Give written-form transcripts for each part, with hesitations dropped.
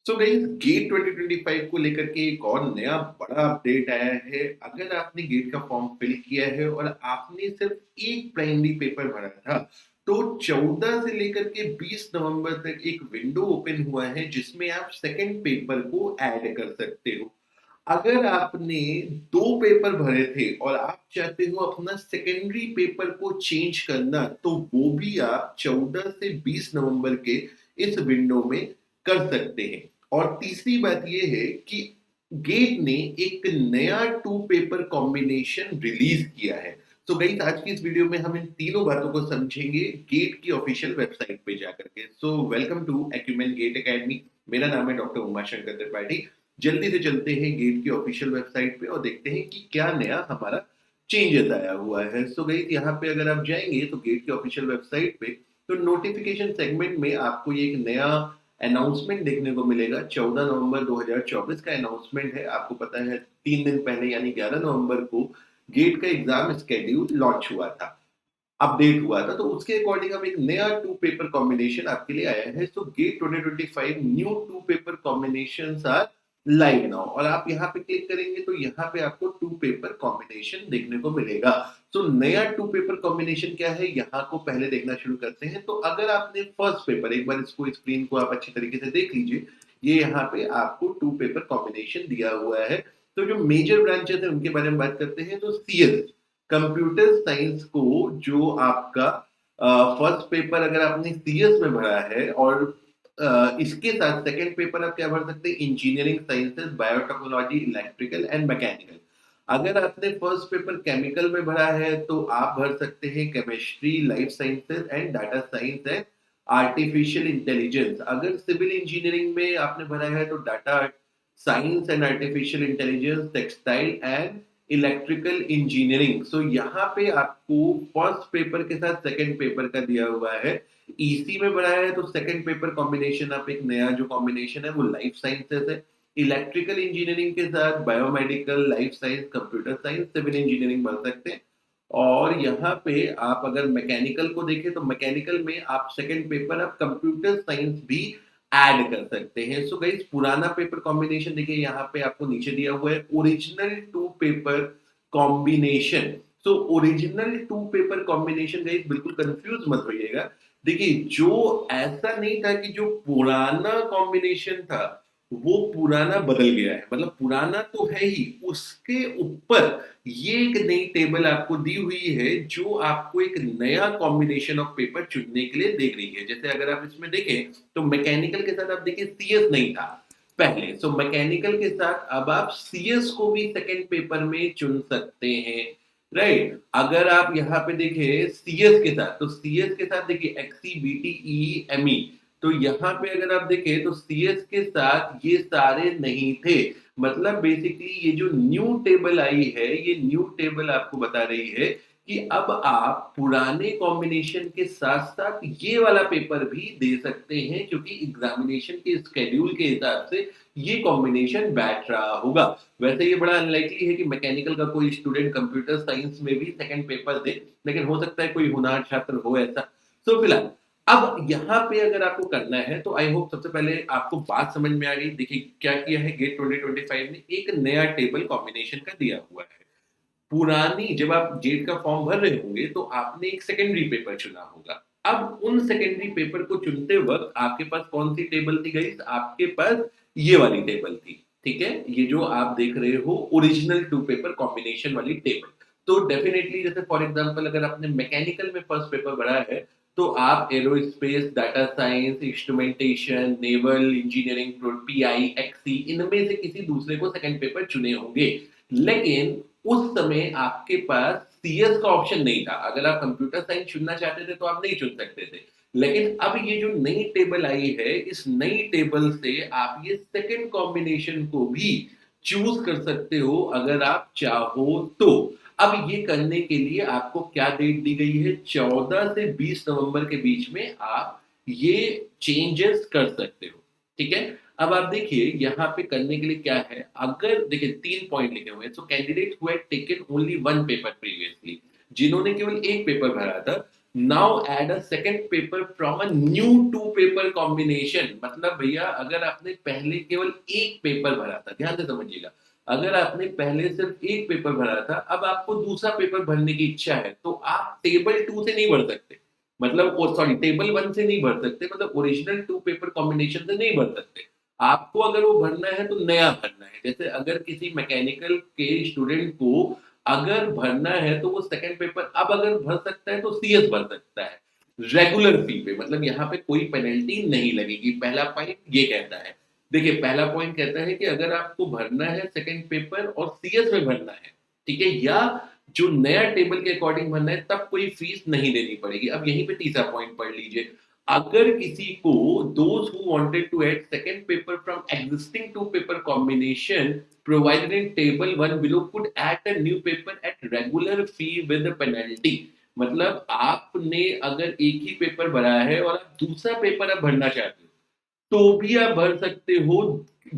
So guys get 2025 को लेकर के एक और नया बड़ा अपडेट आया है। अगर आपने गेट का फॉर्म फिल किया है और आपने सिर्फ एक प्राइमरी पेपर भरा था, तो 14 से लेकर के 20 नवंबर तक एक विंडो ओपन हुआ है जिसमें आप सेकंड पेपर को ऐड कर सकते हो। अगर आपने 2 पेपर भरे थे और आप चाहते हो अपना सेकेंडरी पेपर को चेंज करना, तो वो भी आप 14 से 20 नवंबर के इस विंडो में कर सकते हैं। और तीसरी बात ये है कि गेट ने एक नया 2 पेपर कॉम्बिनेशन रिलीज किया है। तो गाइस आज की इस वीडियो में हम इन तीनों बातों को समझेंगे गेट की ऑफिशियल वेबसाइट पे जाकर के। So welcome to Acumen GATE Academy. मेरा नाम है डॉक्टर उमाशंकर त्रिपाठी। जल्दी से चलते हैं गेट की ऑफिशियल वेबसाइट पे और देखते हैं कि क्या नया हमारा चेंजेस आया हुआ है। सो गाइस यहाँ पे अगर आप जाएंगे तो गेट की ऑफिशियल वेबसाइट पे तो नोटिफिकेशन सेगमेंट में आपको ये एक नया अनाउंसमेंट देखने को मिलेगा। 14 नवंबर 2024 का अनाउंसमेंट है। आपको पता है 3 दिन पहले यानी 11 नवंबर को गेट का एग्जाम स्केड्यूल लॉन्च हुआ था, अपडेट हुआ था। तो उसके अकॉर्डिंग अब एक नया 2 पेपर कॉम्बिनेशन आपके लिए आया है। So GATE 2025 new 2 paper combinations are live now. और आप यहाँ पे क्लिक करेंगे तो यहाँ पे आपको 2 पेपर कॉम्बिनेशन देखने को मिलेगा। तो नया 2 पेपर कॉम्बिनेशन क्या है, यहाँ को पहले देखना शुरू करते हैं। तो अगर आपने फर्स्ट पेपर, एक बार इसको स्क्रीन को आप अच्छी तरीके से देख लीजिए, ये यहाँ पे आपको 2 पेपर कॉम्बिनेशन दिया हुआ है। तो जो मेजर ब्रांचेस है उनके बारे में बात करते हैं। तो सीएस कंप्यूटर साइंस को जो आपका फर्स्ट पेपर अगर आपने सीएस में भरा है और इसके साथ सेकंड पेपर आप क्या भर सकते हैं, engineering sciences, biotechnology, electrical and mechanical. अगर आपने फर्स्ट पेपर केमिकल में भरा है तो आप भर सकते हैं chemistry, life sciences and data science and artificial intelligence. अगर सिविल इंजीनियरिंग में आपने भरा है तो data science and artificial intelligence, textile and electrical engineering. So यहाँ पे आपको फर्स्ट पेपर के साथ सेकंड पेपर का दिया हुआ है। ईसी में भरा है तो सेकंड पेपर कॉम्बिनेशन आप एक नया जो कॉम्बिनेशन है वो लाइफ साइंसेस है। इलेक्ट्रिकल इंजीनियरिंग के साथ biomedical, life science, computer science, civil engineering भर सकते हैं। और यहाँ पे आप अगर मैकेनिकल को देखें तो मैकेनिकल में आप सेकंड पेपर आप कंप्यूटर साइंस भी ऐड कर सकते हैं। सो गाइस पुराना पेपर कॉम्बिनेशन देखिए यहाँ पे आपको नीचे दिया हुआ है, original 2 paper combination. So original 2 paper combination guys बिल्कुल कंफ्यूज मत होइएगा। देखिए जो ऐसा नहीं था कि जो पुराना कॉम्बिनेशन था वो पुराना बदल गया है, मतलब पुराना तो है ही, उसके ऊपर ये एक नई टेबल आपको दी हुई है जो आपको एक नया कॉम्बिनेशन ऑफ पेपर चुनने के लिए देख रही है। जैसे अगर आप इसमें देखें तो मैकेनिकल के साथ आप देखिए सीएस नहीं था पहले, सो मैकेनिकल के साथ अब आप सीएस को भी सेकंड पेपर में चुन सकते हैं, राइट। अगर आप यहाँ पे देखें सीएस के साथ, तो सीएस के साथ देखिए एक्सी, बीटी, ई, एमई। तो यहाँ पे अगर आप देखें तो सीएस के साथ ये सारे नहीं थे। मतलब बेसिकली ये जो न्यू टेबल आई है, ये न्यू टेबल आपको बता रही है कि अब आप पुराने कॉम्बिनेशन के साथ साथ ये वाला पेपर भी दे सकते हैं, क्योंकि एग्जामिनेशन के स्केड्यूल के हिसाब से ये कॉम्बिनेशन बैठ रहा होगा। वैसे ये बड़ा अनलाइकली है कि मैकेनिकल का कोई स्टूडेंट कंप्यूटर साइंस में भी सेकंड पेपर दे, लेकिन हो सकता है कोई होनहार छात्र हो ऐसा। तो फिलहाल अब यहाँ पे अगर आपको करना है तो आई होप सबसे पहले आपको बात समझ में आ गई। देखिए क्या किया है गेट 2025 ने, एक नया टेबल कॉम्बिनेशन का दिया हुआ है। पुरानी जब आप गेट का फॉर्म भर रहे होंगे तो आपने एक सेकेंडरी पेपर चुना होगा। अब उन सेकेंडरी पेपर को चुनते वक्त आपके पास कौन सी टेबल थी गई, आपके पास ये वाली टेबल थी, ठीक है। ये जो आप देख रहे हो ओरिजिनल 2 पेपर कॉम्बिनेशन वाली टेबल। तो डेफिनेटली जैसे फॉर एग्जांपल अगर आपने मैकेनिकल में फर्स्ट पेपर भरा है तो आप aerospace, data science, instrumentation, naval engineering, PI, XE, इनमें से किसी दूसरे को सेकंड पेपर चुने होंगे। लेकिन उस समय आपके पास सीएस का ऑप्शन नहीं था। अगर आप कंप्यूटर साइंस चुनना चाहते थे तो आप नहीं चुन सकते थे। लेकिन अब ये जो नई टेबल आई है, इस नई टेबल से आप ये सेकंड कॉम्बिनेशन को भी चूज कर सकते हो अगर आप चाहो तो। अब ये करने के लिए आपको क्या डेट दी गई है, 14 से 20 नवंबर के बीच में आप ये चेंजेस कर सकते हो, ठीक है। अब आप देखिए यहाँ पे करने के लिए क्या है। अगर देखिए 3 पॉइंट लिखे हुए हैं। So candidate who had taken only one paper previously, जिन्होंने केवल एक पेपर भरा था, now add a second paper from a new two paper combination. मतलब भैया अगर आपने पहले केवल एक पेपर भरा था, ध्यान से समझिएगा, अगर आपने पहले सिर्फ एक पेपर भरा था, अब आपको दूसरा पेपर भरने की इच्छा है, तो आप टेबल टू से नहीं भर सकते, मतलब सॉरी टेबल वन से नहीं भर सकते, मतलब ओरिजिनल टू पेपर कॉम्बिनेशन से नहीं भर सकते। आपको अगर वो भरना है तो नया भरना है। जैसे अगर किसी मैकेनिकल के स्टूडेंट को अगर भरना है तो वो सेकंड पेपर अब अगर भर सकता है तो सीएस भर सकता है रेगुलर फी पे, मतलब यहाँ पे कोई पेनल्टी नहीं लगेगी। पहला पॉइंट ये कहता है, देखिए पहला पॉइंट कहता है कि अगर आपको भरना है सेकंड पेपर और सीएस में भरना है, ठीक है, या जो नया टेबल के अकॉर्डिंग भरना है, तब कोई फीस नहीं देनी पड़ेगी। अब यहीं पे तीसरा पॉइंट पढ़ लीजिए, अगर किसी को those who wanted to add second paper from existing two paper combination provided in table 1 below could add a new paper at regular fee with a penalty। मतलब आपने अगर एक ही पेपर भरा है और आप दूसरा पेपर अब भरना चाहते हो तो भी आप भर सकते हो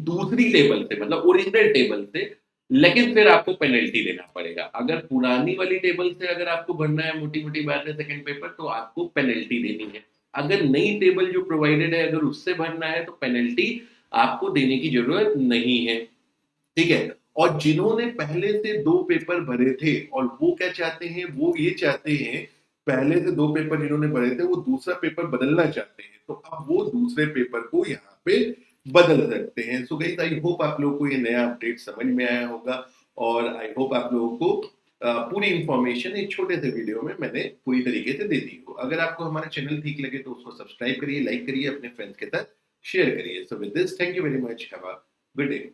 दूसरी टेबल से, मतलब ओरिजिनल टेबल से, लेकिन फिर आपको पेनल्टी देना पड़ेगा। अगर पुरानी वाली टेबल से अगर आपको भरना है मोटी मोटी बात है सेकंड पेपर, तो आपको पेनल्टी देनी है। अगर नई टेबल जो प्रोवाइडेड है अगर उससे भरना है तो पेनल्टी आपको देने की जरूरत नहीं है, ठीक है। और जिन्होंने पहले से दो पेपर भरे थे और वो क्या चाहते हैं, वो ये चाहते हैं, पहले से दो पेपर जिन्होंने भरे थे वो दूसरा पेपर बदलना चाहते हैं, तो अब वो दूसरे पेपर को यहाँ पे बदल सकते हैं। सो गाइस आई होप आप लोगों को ये नया अपडेट समझ में आया होगा, और आई होप आप लोगों को पूरी इंफॉर्मेशन एक छोटे से वीडियो में मैंने पूरी तरीके से दे दी हो। अगर आपको हमारा चैनल ठीक लगे तो उसको सब्सक्राइब करिए, लाइक करिए, अपने फ्रेंड्स के साथ शेयर करिए। So with this thank you very much, have a good day.